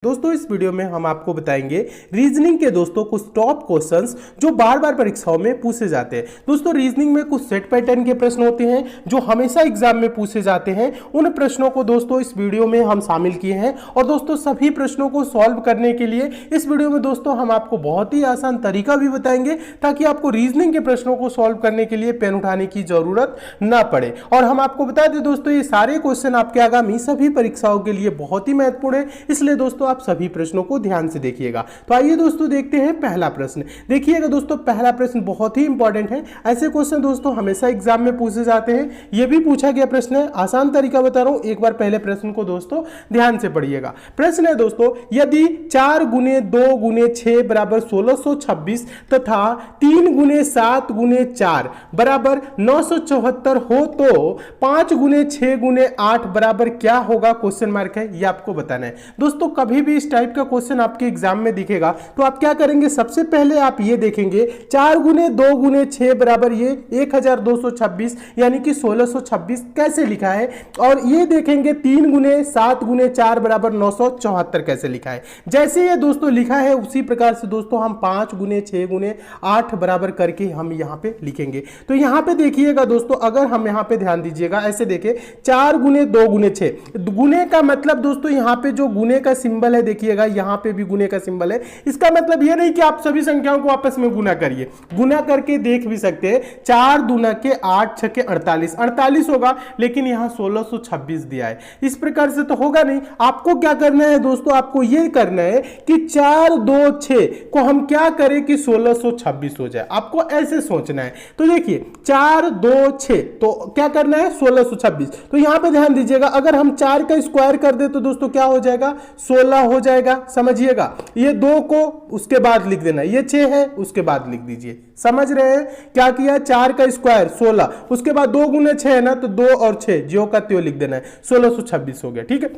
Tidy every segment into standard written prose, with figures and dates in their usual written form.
दोस्तों इस वीडियो में हम आपको बताएंगे रीजनिंग के दोस्तों कुछ टॉप क्वेश्चंस जो बार बार परीक्षाओं में पूछे जाते हैं। दोस्तों रीजनिंग में कुछ सेट पैटर्न के प्रश्न होते हैं जो हमेशा एग्जाम में पूछे जाते हैं। उन प्रश्नों को दोस्तों इस वीडियो में हम शामिल किए हैं और दोस्तों सभी प्रश्नों को सॉल्व करने के लिए इस वीडियो में दोस्तों हम आपको बहुत ही आसान तरीका भी बताएंगे ताकि आपको रीजनिंग के प्रश्नों को सॉल्व करने के लिए पेन उठाने की जरूरत ना पड़े। और हम आपको बता दें दोस्तों ये सारे क्वेश्चन आपके आगामी सभी परीक्षाओं के लिए बहुत ही महत्वपूर्ण है, इसलिए दोस्तों आप सभी प्रश्नों को ध्यान से देखिएगा। तो आइए दोस्तों देखते हैं पहला प्रश्न। देखिएगा दोस्तों पहला प्रश्न बहुत ही इंपॉर्टेंट है। ऐसे क्वेश्चन दोस्तों हमेशा एग्जाम में पूछे जाते हैं। यह भी पूछा गया प्रश्न है, आसान तरीका बता रहा हूं, एक बार पहले प्रश्न को दोस्तों ध्यान से पढ़िएगा। प्रश्न है दोस्तों यदि 4 गुने 2 गुने 6 बराबर 1626 तथा 3 गुने 7 गुने 4 बराबर 974 हो तो 5 गुने 6 गुने 8 बराबर क्या होगा, क्वेश्चन मार्क है, ये आपको बताना है। दोस्तों कभी भी इस टाइप का क्वेश्चन आपके एग्जाम में दिखेगा तो आप क्या करेंगे, सबसे पहले आप ये देखेंगे 4 गुने 2 गुने 6 बराबर ये 1226 यानी कि 1626 कैसे लिखा है, और ये देखेंगे 3 गुने 7 गुने 4 बराबर 974 कैसे लिखा है। जैसे ये दोस्तों लिखा है उसी प्रकार से दोस्तों हम 5 गुने 6 गुने 8 बराबर करके हम यहां पे लिखेंगे। तो यहां पे देखिएगा दोस्तों, अगर हम यहां पे ध्यान दीजिएगा, ऐसे देखें 4 गुने 2 गुने 6, गुने का मतलब दोस्तों यहां पे जो गुने का सिंबल है देखिएगा यहां पे भी गुने का सिंबल है। इसका मतलब यह नहीं कि आप सभी संख्याओं को आपस में गुना करिए, गुना करके देख भी सकते हैं। 4 दूना के 8 छके 48 होगा, लेकिन यहां 1626 दिया है। इस प्रकार से तो होगा नहीं। आपको क्या करना है दोस्तों, आपको यह करना है कि 4 2 6 को हम क्या करें कि 1626 हो जाए। आपको ऐसे सोचना है। तो देखिए 4 2 6 तो क्या करना है 1626। तो यहां पे ध्यान दीजिएगा, अगर हम 4 का स्क्वायर कर दे तो दोस्तों क्या हो जाएगा 16 हो जाएगा। समझिएगा, ये 2 को उसके बाद लिख देना, ये 6 है उसके बाद लिख दीजिए। समझ रहे हैं क्या किया, 4 का स्क्वायर 16, उसके बाद 2 गुने 6 है ना, तो 2 और 6 ज्यों का त्यों लिख देना है, 1626 हो गया। ठीक है,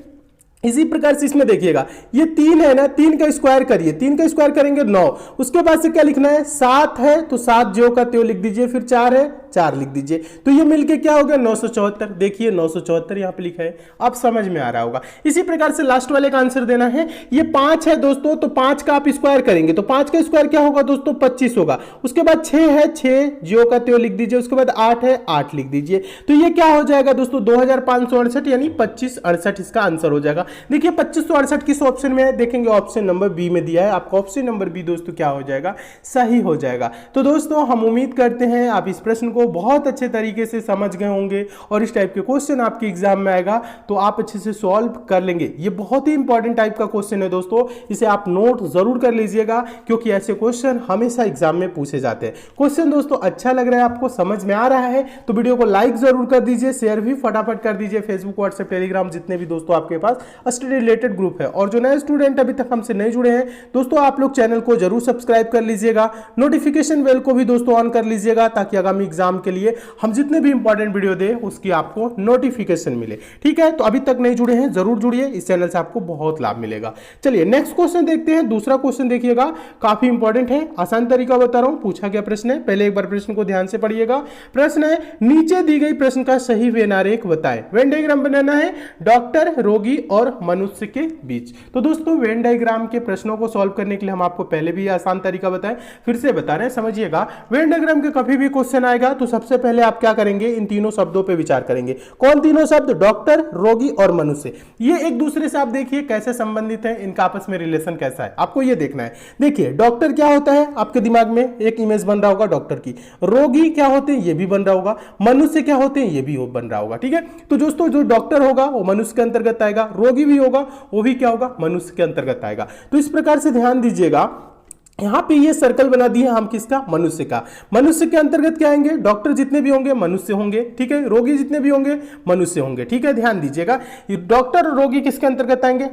इसी प्रकार से इसमें देखिएगा ये 3 है ना, 3 का स्क्वायर करिए, 3 का स्क्वायर करेंगे 9, उसके बाद से क्या लिखना है 7 है तो 7 ज्यों का त्यों लिख दीजिए, फिर 4 है 4 लिख दीजिए। तो ये मिलके क्या हो गया 974। देखिए 974 यहां पे लिखा है, अब समझ में आ रहा होगा। इसी प्रकार से लास्ट वाले का आंसर देना है। ये 5 है दोस्तों, तो 5 का आप स्क्वायर करेंगे तो 5 का स्क्वायर क्या होगा दोस्तों 25 होगा। उसके बाद 6 है 6 ज्यों का त्यों लिख दीजिए, उसके बाद 8 है 8 लिख दीजिए। तो ये क्या हो जाएगा दोस्तों 2568 यानी 2568 इसका आंसर हो जाएगा। देखिए 2568 किस ऑप्शन में है, देखेंगे ऑप्शन नंबर बी में दिया है। आपका ऑप्शन नंबर बी दोस्तों क्या हो जाएगा, सही हो जाएगा। तो दोस्तों हम उम्मीद करते हैं आप इस प्रश्न को बहुत अच्छे तरीके से समझ गए होंगे और इस टाइप के क्वेश्चन आपके एग्जाम में आएगा तो आप अच्छे से सॉल्व कर लेंगे। ये बहुत ही इंपॉर्टेंट टाइप का क्वेश्चन है दोस्तों, इसे आप नोट जरूर कर लीजिएगा क्योंकि ऐसे क्वेश्चन हमेशा एग्जाम में पूछे जाते हैं। क्वेश्चन दोस्तों अच्छा लग रहा है, आपको समझ में आ रहा है तो वीडियो को लाइक जरूर कर दीजिए, शेयर भी फटाफट कर दीजिए। फेसबुक व्हाट्सएप टेलीग्राम जितने भी दोस्तों आपके पास स्टडी रिलेटेड ग्रुप है, और जो नए स्टूडेंट अभी तक हमसे नहीं जुड़े हैं दोस्तों आप लोग चैनल को जरूर सब्सक्राइब कर लीजिएगा, नोटिफिकेशन बेल को भी दोस्तों ऑन कर लीजिएगा ताकि आगामी एग्जाम के लिए हम जितने भी इंपॉर्टेंट वीडियो दे उसकी आपको नोटिफिकेशन मिले। ठीक है, तो अभी तक नहीं जुड़े हैं जरूर जुड़िए, इस चैनल से आपको बहुत लाभ मिलेगा। चलिए नेक्स्ट क्वेश्चन देखते हैं। दूसरा क्वेश्चन देखिएगा काफी इंपॉर्टेंट है, आसान तरीका बता रहा हूं, पूछा गया प्रश्न है। पहले एक बार प्रश्न को ध्यान से पढ़िएगा। प्रश्न है नीचे दी गई प्रश्न का सही वेन आरेख बताएं। वेन डायग्राम बनाना है डॉक्टर, रोगी और मनुष्य के बीच। तो दोस्तों वेन डायग्राम के प्रश्नों को सॉल्व करने के लिए हम आपको पहले भी आसान तरीका बताएं, फिर से बता रहे हैं, समझिएगा। वेन डायग्राम के कभी भी क्वेश्चन आएगा तो सबसे पहले आप क्या करेंगे, इन तीनों शब्दों पे विचार करेंगे। कौन तीनों शब्द, डॉक्टर, रोगी और मनुष्य। ये एक दूसरे से आप देखिए कैसे संबंधित है, इनका आपस में रिलेशन कैसा है, आपको ये देखना है। देखिए डॉक्टर क्या होता है, आपके दिमाग में एक इमेज बन रहा होगा डॉक्टर की। रोगी क्या होते हैं, ये भी बन रहा होगा। मनुष्य क्या होते हैं, ये भी बन रहा होगा। ठीक है, तो दोस्तों जो डॉक्टर होगा वो मनुष्य के अंतर्गत आएगा, रोगी भी होगा वो भी क्या होगा, मनुष्य के अंतर्गत आएगा। तो इस प्रकार से ध्यान दीजिएगा, यहां पे ये सर्कल बना दिए हम किसका, मनुष्य का। मनुष्य के अंतर्गत क्या आएंगे, डॉक्टर जितने भी होंगे मनुष्य होंगे। ठीक है, रोगी जितने भी होंगे मनुष्य होंगे। ठीक है, ध्यान दीजिएगा डॉक्टर और रोगी किसके अंतर्गत आएंगे,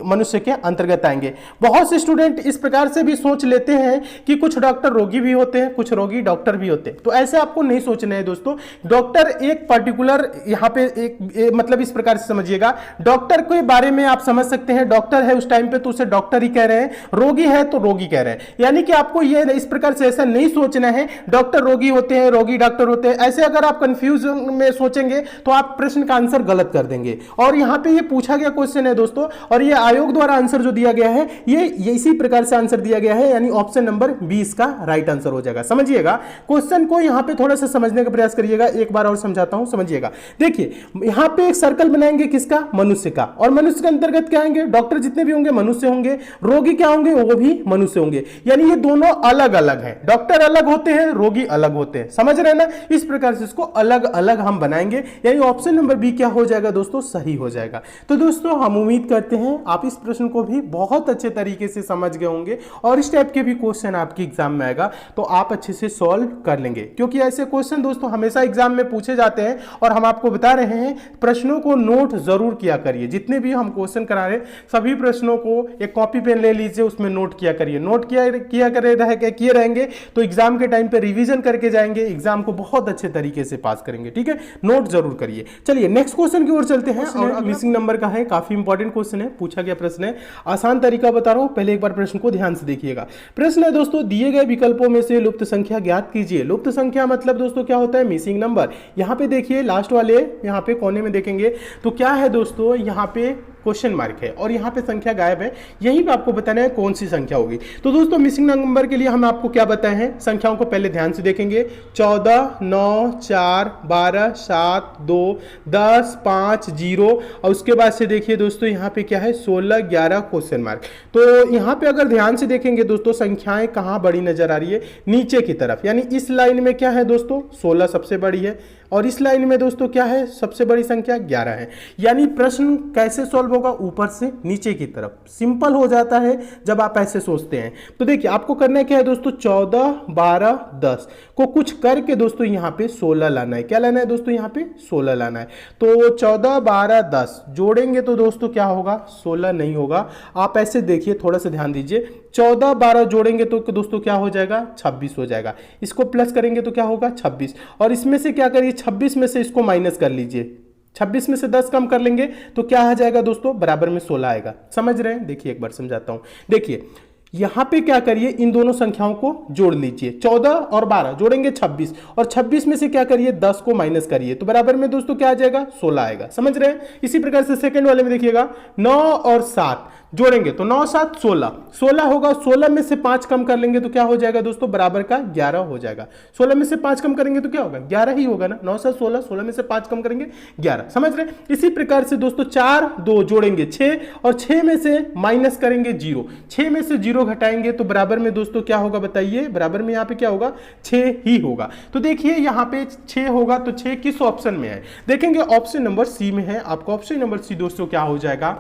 मनुष्य के अंतर्गत आएंगे। बहुत से स्टूडेंट इस प्रकार से भी सोच लेते हैं कि कुछ डॉक्टर रोगी भी होते हैं, कुछ रोगी डॉक्टर भी होते हैं। तो ऐसे आपको नहीं सोचना है दोस्तों। डॉक्टर एक पर्टिकुलर यहाँ पे मतलब इस प्रकार से समझिएगा, डॉक्टर के बारे में आप समझ सकते हैं, डॉक्टर है उस टाइम पे तो उसे डॉक्टर ही कह रहे हैं, रोगी है तो रोगी कह रहे हैं। है। यानी कि आपको ये इस प्रकार से ऐसा नहीं सोचना है डॉक्टर रोगी होते हैं, रोगी डॉक्टर होते हैं। ऐसे अगर आप कंफ्यूजन में सोचेंगे तो आप प्रश्न का आंसर गलत कर देंगे। और यहाँ पे ये पूछा गया क्वेश्चन है दोस्तों, और ये आयोग द्वारा आंसर जो दिया गया है ये इसी प्रकार से आंसर दिया गया है, यानी ऑप्शन नंबर 20 का राइट आंसर हो जाएगा। समझिएगा क्वेश्चन को यहाँ पे थोड़ा सा समझने का प्रयास करिएगा। एक बार और समझाता हूं, समझिएगा। देखिए यहाँ पे एक सर्कल बनाएंगे, किसका? मनुष्य का। और मनुष्य के अंतर्गत क्या आएंगे? डॉक्टर जितने भी होंगे मनुष्य होंगे, रोगी क्या होंगे? वो भी मनुष्य होंगे। यानी ये दोनों अलग अलग हैं, डॉक्टर अलग होते हैं, रोगी अलग होते हैं। समझ रहे हैं ना? इस प्रकार से इसको अलग अलग हम बनाएंगे, यानी ऑप्शन नंबर बी क्या हो जाएगा दोस्तों? सही हो जाएगा। तो दोस्तों हम उम्मीद करते हैं आप इस प्रश्न को भी बहुत अच्छे तरीके से समझ गए होंगे, और इस टाइप के भी क्वेश्चन आपके एग्जाम में आएगा तो आप अच्छे से सॉल्व कर लेंगे, क्योंकि ऐसे क्वेश्चन दोस्तों हमेशा एग्जाम में पूछे जाते हैं। और हम आपको बता रहे हैं प्रश्नों को नोट जरूर किया करिए। जितने भी हम क्वेश्चन करा रहे सभी प्रश्नों को एक कॉपी पेन ले लीजिए, उसमें नोट किया करिए। नोट किए रहेंगे तो एग्जाम के टाइम पे रिवीजन करके जाएंगे, एग्जाम को बहुत अच्छे तरीके से पास करेंगे। ठीक है, नोट जरूर करिए। चलिए नेक्स्ट क्वेश्चन की ओर चलते हैं, और मिसिंग नंबर का है, काफी इंपॉर्टेंट क्वेश्चन है, पूछा गया प्रश्न है। आसान तरीका बता रहा हूं, पहले एक बार प्रश्न को ध्यान से देखिएगा। प्रश्न है दोस्तों, दिए गए विकल्पों में से लुप्त संख्या ज्ञात कीजिए। लुप्त संख्या मतलब दोस्तों क्या होता है? Missing number. यहां पे देखिए लास्ट वाले यहां पे कोने में देखेंगे तो क्या है दोस्तों, यहां पे क्वेश्चन मार्क है और यहां पे संख्या गायब है। यहीं पे आपको बताना है कौन सी संख्या होगी। तो दोस्तों मिसिंग नंबर के लिए हम आपको क्या बताए हैं, संख्याओं को पहले ध्यान से देखेंगे। 14, 9, 4, 12, 7, 2, 10, 5, 0, और उसके बाद से देखिए दोस्तों यहाँ पे क्या है? 16, 11 क्वेश्चन मार्क। तो यहाँ पे अगर ध्यान से देखेंगे दोस्तों, संख्याएं कहाँ बड़ी नजर आ रही है? नीचे की तरफ। यानी इस लाइन में क्या है दोस्तों? 16 सबसे बड़ी है, और इस लाइन में दोस्तों क्या है? सबसे बड़ी संख्या 11 है। यानी प्रश्न कैसे सॉल्व होगा? ऊपर से नीचे की तरफ। सिंपल हो जाता है जब आप ऐसे सोचते हैं। तो देखिए आपको करना क्या है दोस्तों, 14, 12, 10 को कुछ करके दोस्तों यहाँ पे 16 लाना है। क्या लाना है दोस्तों? यहाँ पे 16 लाना है। तो 14, 12, 10 जोड़ेंगे तो दोस्तों क्या होगा? 16 नहीं होगा। आप ऐसे देखिए, थोड़ा सा ध्यान दीजिए। 14, 12 जोड़ेंगे तो दोस्तों क्या हो जाएगा? 26 हो जाएगा। इसको प्लस करेंगे तो क्या होगा? 26। और इसमें से क्या करिए, 26 में से इसको माइनस कर लीजिए। 26 में से 10 कम कर लेंगे तो क्या आ जाएगा दोस्तों? बराबर में 16 आएगा। समझ रहे हैं? देखिए एक बार समझाता हूं। देखिए यहां पे क्या करिए, इन दोनों संख्याओं को जोड़ लीजिए। 14 और 12 जोड़ेंगे 26, और 26 में से क्या करिए? 10 को माइनस करिए तो बराबर में दोस्तों क्या आ जाएगा? 16 आएगा। समझ रहे हैं? इसी प्रकार से सेकंड वाले में देखिएगा, 9 और 7 जोड़ेंगे तो 9, 7, 16, 16 होगा। 16 में से 5 कम कर लेंगे तो क्या हो जाएगा दोस्तों? बराबर का 11 हो जाएगा। 16 में से 5 कम करेंगे तो क्या होगा? 11 ही होगा ना। 9, 7, 16, 16 में से 5 कम करेंगे 11। समझ रहे हैं? इसी प्रकार से दोस्तों 4, 2 जोड़ेंगे 6, और 6 में से माइनस करेंगे 0। 6 में से 0 घटाएंगे तो बराबर में दोस्तों क्या होगा बताइए? बराबर में यहाँ पे क्या होगा? 6 ही होगा। तो देखिए यहाँ पे 6 होगा, तो 6 किस ऑप्शन में है? देखेंगे ऑप्शन नंबर सी में है। आपका ऑप्शन नंबर सी दोस्तों क्या हो जाएगा?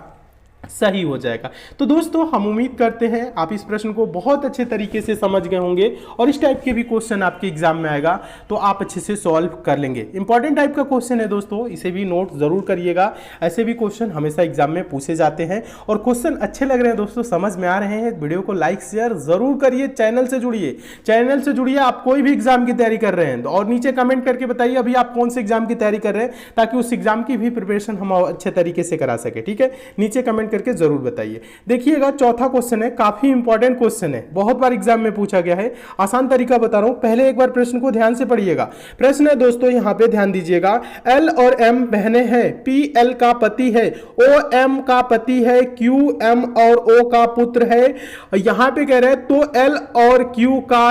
सही हो जाएगा। तो दोस्तों हम उम्मीद करते हैं आप इस प्रश्न को बहुत अच्छे तरीके से समझ गए होंगे, और इस टाइप के भी क्वेश्चन आपके एग्जाम में आएगा तो आप अच्छे से सॉल्व कर लेंगे। इंपॉर्टेंट टाइप का क्वेश्चन है दोस्तों, इसे भी नोट जरूर करिएगा। ऐसे भी क्वेश्चन हमेशा एग्जाम में पूछे जाते हैं, और क्वेश्चन अच्छे लग रहे हैं दोस्तों, समझ में आ रहे हैं, वीडियो को लाइक शेयर जरूर करिए। चैनल से जुड़िए। आप कोई भी एग्जाम की तैयारी कर रहे हैं और नीचे कमेंट करके बताइए अभी आप कौन से एग्जाम की तैयारी कर रहे हैं, ताकि उस एग्जाम की भी प्रिपरेशन हम अच्छे तरीके से करा सके। ठीक है, नीचे कमेंट करके जरूर बताइए। देखिएगा चौथा क्वेश्चन है, काफी इंपॉर्टेंट क्वेश्चन है, बहुत बार एग्जाम में पूछा गया है। आसान तरीका बता रहा हूं, पहले एक बार प्रश्न को ध्यान से पढ़िएगा। प्रश्न है दोस्तों, यहां पे ध्यान दीजिएगा। एल और एम बहनें हैं, पी एल का पति है, ओ एम का पति है, क्यू एम और ओ का पुत्र है। यहां पे कह रहे हैं तो एल और क्यू का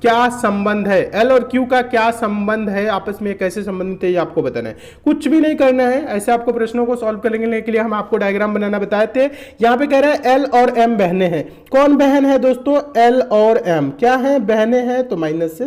क्या संबंध है? एल और क्यू का क्या संबंध है, आपस में कैसे संबंधित है, ये आपको बताना है। कुछ भी नहीं करना है, ऐसे आपको प्रश्नों को सॉल्व करने के लिए हम आपको डायग्राम बनाना बताए थे। यहां पे कह रहे हैं एल और एम बहनें हैं। कौन बहन है दोस्तों? एल और एम क्या है? बहनें हैं, तो माइनस से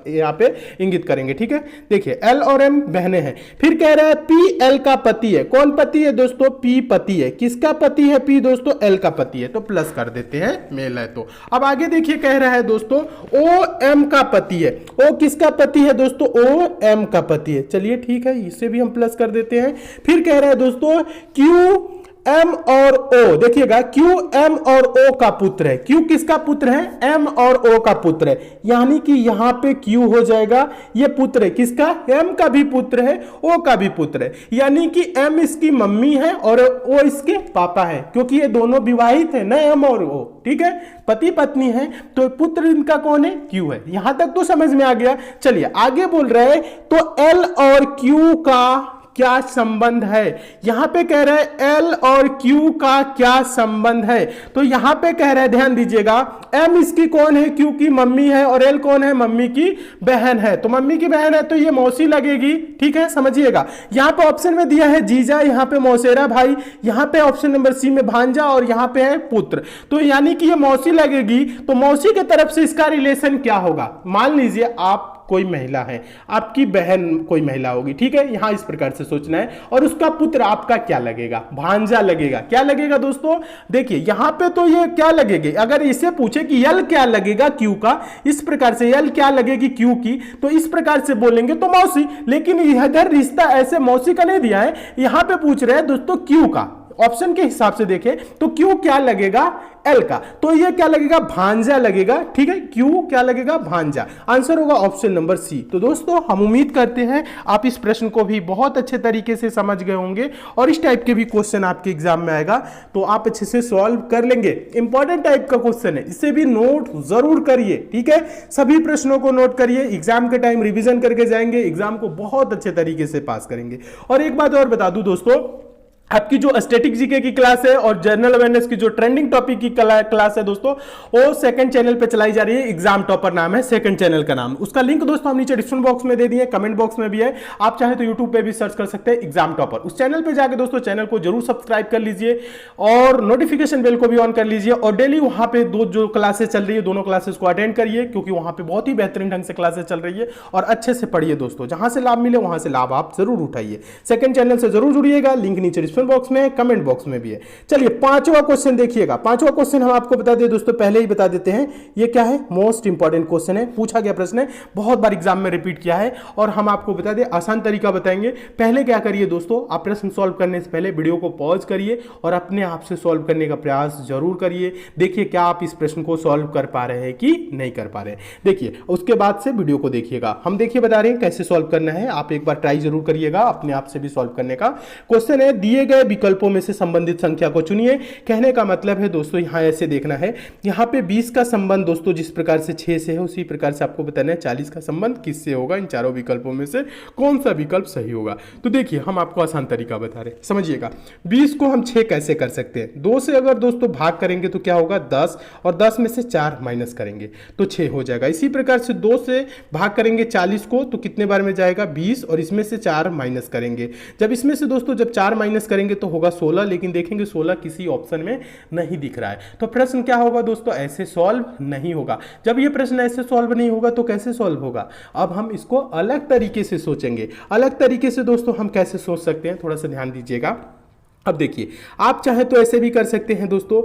यहां पे इंगित करेंगे। ठीक है, देखिए एल और एम बहनें हैं। फिर कह रहा है पी एल का पति है। कौन पति है दोस्तों? पी पति है। किसका पति है? पी दोस्तों एल का पति है, तो प्लस कर देते हैं, मेल है तो। अब आगे देखिए कह रहा है दोस्तों ओ एम का पति है। ओ किसका पति है दोस्तों? ओ एम का पति है। चलिए ठीक है, इसे भी हम प्लस कर देते हैं। फिर कह रहा है दोस्तों क्यू एम और ओ, देखिएगा क्यू एम और ओ का पुत्र है। क्यू किसका पुत्र है? एम और ओ का पुत्र है, यानी कि यहां पे क्यू हो जाएगा, ये पुत्र है किसका? एम का भी पुत्र है, ओ का भी पुत्र है, यानी कि एम इसकी मम्मी है और ओ इसके पापा है, क्योंकि ये दोनों विवाहित है ना, एम और ओ, ठीक है, पति पत्नी है, तो पुत्र इनका कौन है? क्यू है। यहां तक तो समझ में आ गया। चलिए आगे बोल रहे हैं, तो एल और क्यू का क्या संबंध है? यहां पे कह रहे हैं एल और क्यू का क्या संबंध है, तो यहां पे कह रहे हैं, ध्यान दीजिएगा, एम इसकी कौन है? क्यू की मम्मी है, और एल कौन है? मम्मी की बहन है। तो मम्मी की बहन है तो ये मौसी लगेगी, ठीक है, समझिएगा। यहां पे ऑप्शन में दिया है जीजा, यहां पे मौसेरा भाई, यहां पे ऑप्शन नंबर सी में भांजा, और यहां पे है पुत्र, तो यानी कि ये मौसी लगेगी। तो मौसी की तरफ से इसका रिलेशन क्या होगा? मान लीजिए आप कोई महिला है, आपकी बहन कोई महिला होगी, ठीक है, यहां इस प्रकार से सोचना है, और उसका पुत्र आपका क्या लगेगा? भांजा लगेगा। क्या लगेगा दोस्तों? देखिए यहां पे तो ये क्या लगेगी, अगर इसे पूछे कि यल क्या लगेगा क्यू का, इस प्रकार से यल क्या लगेगी क्यू की, तो इस प्रकार से बोलेंगे तो मौसी, लेकिन इधर रिश्ता ऐसे मौसी का नहीं दिया है, यहां पे पूछ रहे हैं दोस्तों क्यू का। ऑप्शन के हिसाब से देखें तो क्यू क्या लगेगा? एल का, तो ये क्या लगेगा? भांजा लगेगा, ठीक है, क्यू क्या लगेगा? भांजा। आंसर होगा ऑप्शन नंबर सी। तो दोस्तों हम उम्मीद करते हैं आप इस प्रश्न को भी बहुत अच्छे तरीके से समझ गए होंगे, और इस टाइप के भी क्वेश्चन आपके एग्जाम में आएगा तो आप अच्छे से सॉल्व कर लेंगे। इंपॉर्टेंट टाइप का क्वेश्चन है, इसे भी नोट जरूर करिए, ठीक है, सभी प्रश्नों को नोट करिए, एग्जाम के टाइम रिविजन करके जाएंगे, एग्जाम को बहुत अच्छे तरीके से पास करेंगे। और एक बात और बता दूं दोस्तों, आपकी जो स्टैटिक जीके की क्लास है और जनरल अवेयरनेस की जो ट्रेंडिंग टॉपिक की क्लास है दोस्तों, वो सेकंड चैनल पे चलाई जा रही है, एग्जाम टॉपर नाम है सेकंड चैनल का नाम। उसका लिंक दोस्तों हम नीचे डिस्क्रिप्शन बॉक्स में दे दिए, कमेंट बॉक्स में भी है, आप चाहे तो यूट्यूब पे भी सर्च कर सकते हैं एग्जाम टॉपर। उस चैनल पे जाकर दोस्तों चैनल को जरूर सब्सक्राइब कर लीजिए और नोटिफिकेशन बेल को भी ऑन कर लीजिए, और डेली वहां पे जो क्लासेस चल रही है दोनों क्लासेस को अटेंड करिए, क्योंकि वहां पे बहुत ही बेहतरीन ढंग से क्लासेस चल रही है, और अच्छे से पढ़िए दोस्तों, जहां से लाभ मिले वहां से लाभ आप जरूर उठाइए। सेकंड चैनल से जरूर जुड़िएगा, लिंक नीचे डिस्क्रिप्शन बॉक्स में, कमेंट बॉक्स में भी है। चलिए पांचवा क्वेश्चन देखिएगा। पांचवा क्वेश्चन हम आपको बता दें दोस्तों, पहले ही बता देते हैं, ये क्या है? मोस्ट इंपॉर्टेंट क्वेश्चन है, पूछा गया प्रश्न है, बहुत बार एग्जाम में रिपीट किया है, और हम आपको बता दें आसान तरीका बताएंगे। पहले क्या करिए दोस्तों, आप प्रश्न सॉल्व करने से पहले वीडियो को पॉज करिए और अपने आप से सॉल्व करने का प्रयास जरूर करिए। देखिए क्या आप इस प्रश्न को सॉल्व कर पा रहे हैं कि नहीं कर पा रहे हैं, देखिए उसके बाद से वीडियो को देखिएगा। हम देखिए बता रहे हैं कैसे सॉल्व करना है, आप एक बार ट्राई जरूर करिएगा अपने आप से भी सॉल्व करने का। क्वेश्चन है, दिए गए विकल्पों में से संबंधित संख्या को चुनिए। कहने का मतलब है दोस्तों, यहां ऐसे देखना है, यहां पे 20 का संबंध दोस्तों जिस प्रकार से 6 से है, उसी प्रकार से आपको बताना है 40 का संबंध किससे होगा, इन चारों विकल्पों में से कौन सा विकल्प सही होगा। तो देखिए हम आपको आसान तरीका बता रहे हैं, समझिएगा। 20 को हम 6 कैसे कर सकते हैं? 2 से अगर दोस्तों भाग करेंगे तो क्या होगा? 10, और 10 में से 4 माइनस करेंगे तो 6 हो जाएगा। इसी प्रकार से 2 से भाग करेंगे 40 को तो कितने बार में जाएगा? 20, और इसमें से 4 माइनस करेंगे। जब इसमें से दोस्तों जब 4 माइनस करेंगे तो होगा 16, लेकिन देखेंगे 16 किसी ऑप्शन में नहीं दिख रहा है, तो प्रश्न क्या होगा दोस्तों? ऐसे सॉल्व नहीं होगा। जब ये प्रश्न ऐसे सॉल्व नहीं होगा तो कैसे सॉल्व होगा? अब हम इसको अलग तरीके से सोचेंगे। अलग तरीके से दोस्तों हम कैसे सोच सकते हैं, थोड़ा सा ध्यान दीजिएगा। अब देखिए आप चाहे तो ऐसे भी कर सकते हैं दोस्तों,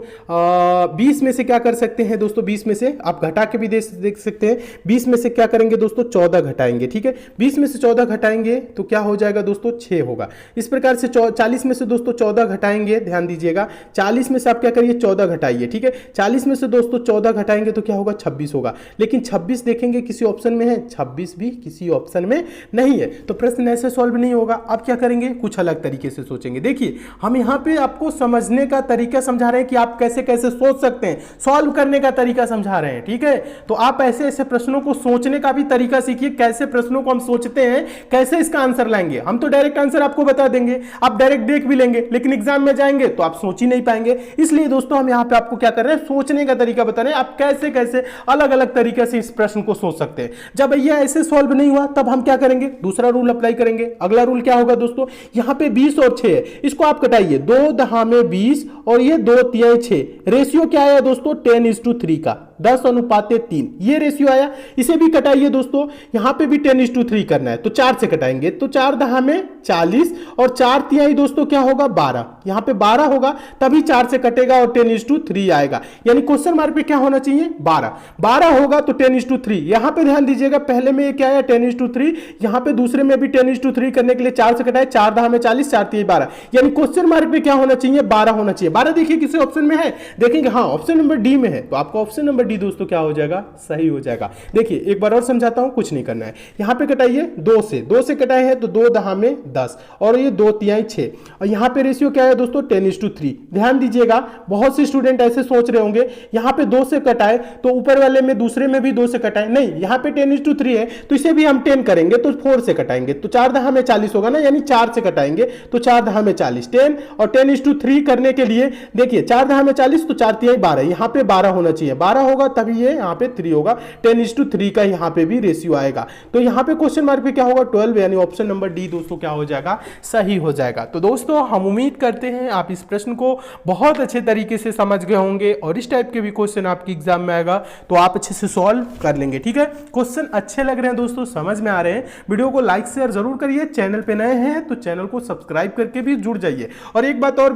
20 में से क्या कर सकते हैं दोस्तों? 20 में से आप घटा के भी देख सकते हैं। 20 में से क्या करेंगे दोस्तों? 14 घटाएंगे, ठीक है। 20 में से 14 घटाएंगे तो क्या हो जाएगा दोस्तों? 6 होगा। इस प्रकार से 40 में से दोस्तों 14 घटाएंगे, ध्यान दीजिएगा, 40 में से आप क्या करिए? 14 घटाइए, ठीक है। 40 में से दोस्तों 14 घटाएंगे तो क्या होगा? 26 होगा। लेकिन 26 देखेंगे किसी ऑप्शन में है, 26 भी किसी ऑप्शन में नहीं है, तो प्रश्न ऐसे सॉल्व नहीं होगा। अब क्या करेंगे? कुछ अलग तरीके से सोचेंगे। देखिए हम यहां पे आपको समझने का तरीका समझा रहे हैं कि आप कैसे कैसे सोच सकते हैं, सॉल्व करने का तरीका समझा रहे हैं, ठीक है। तो आप ऐसे ऐसे प्रश्नों को सोचने का भी तरीका सीखिए, कैसे प्रश्नों को हम सोचते हैं, कैसे इसका आंसर लाएंगे। हम तो डायरेक्ट आंसर आपको बता देंगे, आप डायरेक्ट देख भी लेंगे, लेकिन एग्जाम में जाएंगे तो आप सोच ही नहीं पाएंगे। इसलिए दोस्तों हम यहां पे आपको क्या कर रहे हैं? सोचने का तरीका बता रहे हैं, आप कैसे कैसे अलग अलग तरीके से इस प्रश्न को सोच सकते हैं। जब भैया ऐसे सॉल्व नहीं हुआ तब हम क्या करेंगे? दूसरा रूल अप्लाई करेंगे। अगला रूल क्या होगा दोस्तों? यहां पे 20 और 6 है, इसको आप कटाइए, 2 दहा में 20 और ये 2 तिहाई 6। रेशियो क्या आया दोस्तों? 10:3 का, 10:3 ये रेशियो आया। इसे भी कटाइए दोस्तों, यहां पे भी 10:3 करना है तो 4 से कटाएंगे तो 4 दहा में 40 और 4 तिहाई दोस्तों क्या होगा? 12। यहां पे 12 होगा तभी 4 से कटेगा और 10:3 आएगा, यानी क्वेश्चन मार्क पे क्या होना चाहिए? 12 होगा तो 10:3। यहां पे ध्यान दीजिएगा, पहले में ये क्या आया? 10:3, यहां पे दूसरे में भी 10:3 करने के लिए 4 से कटाए, 4 दहा में 40, 4 तिहाई 12, यानी क्वेश्चन क्वेश्चन मार्क पे क्या होना चाहिए, 12 होना चाहिए। 12 देखिए किसी ऑप्शन में है, देखेंगे हाँ ऑप्शन नंबर डी में है, तो आपका ऑप्शन नंबर डी दोस्तों क्या हो जाएगा, सही हो जाएगा। देखिए एक बार और समझाता हूं, कुछ नहीं करना है। यहां पे कटाइए 2 से कटाए हैं तो 2 दहा में 10 और ये 2 तिहाई 6, और यहां पे रेशियो क्या है दोस्तों 10:3। ध्यान दीजिएगा, बहुत से स्टूडेंट ऐसे सोच रहे होंगे यहां पे 2 से कटाए तो ऊपर वाले में दूसरे में भी 2 से कटाए, नहीं यहां पे 10:3 है तो इसे भी हम 10 करेंगे तो 4 से कटाएंगे, तो 4 दहा में 40 होगा ना, यानी 4 से कटाएंगे तो 4 दहा में 40, 10 और 10:3 करने के लिए देखिए 4 दहा में 40 तो 4 तिहाई 12, यहां पे 12 होना चाहिए, 12 होगा तभी ये यहां पे 3 होगा, 10:3 का यहां पे भी रेशियो आएगा। तो यहां पे क्वेश्चन मार्क पे क्या होगा 12, यानी ऑप्शन नंबर डी दोस्तों क्या हो जाएगा, सही हो जाएगा। तो दोस्तों हम उम्मीद करते हैं आप इस प्रश्न को बहुत अच्छे तरीके से समझ गए होंगे और इस टाइप के भी क्वेश्चन आपके एग्जाम में आएगा तो आप अच्छे से सॉल्व कर लेंगे। ठीक है, क्वेश्चन अच्छे लग रहे हैं दोस्तों, समझ में आ रहे हैं, वीडियो को लाइक शेयर जरूर करिए, चैनल पे नए हैं तो चैनल को सब्सक्राइब करके भी जुड़ जाइए। और एक बात और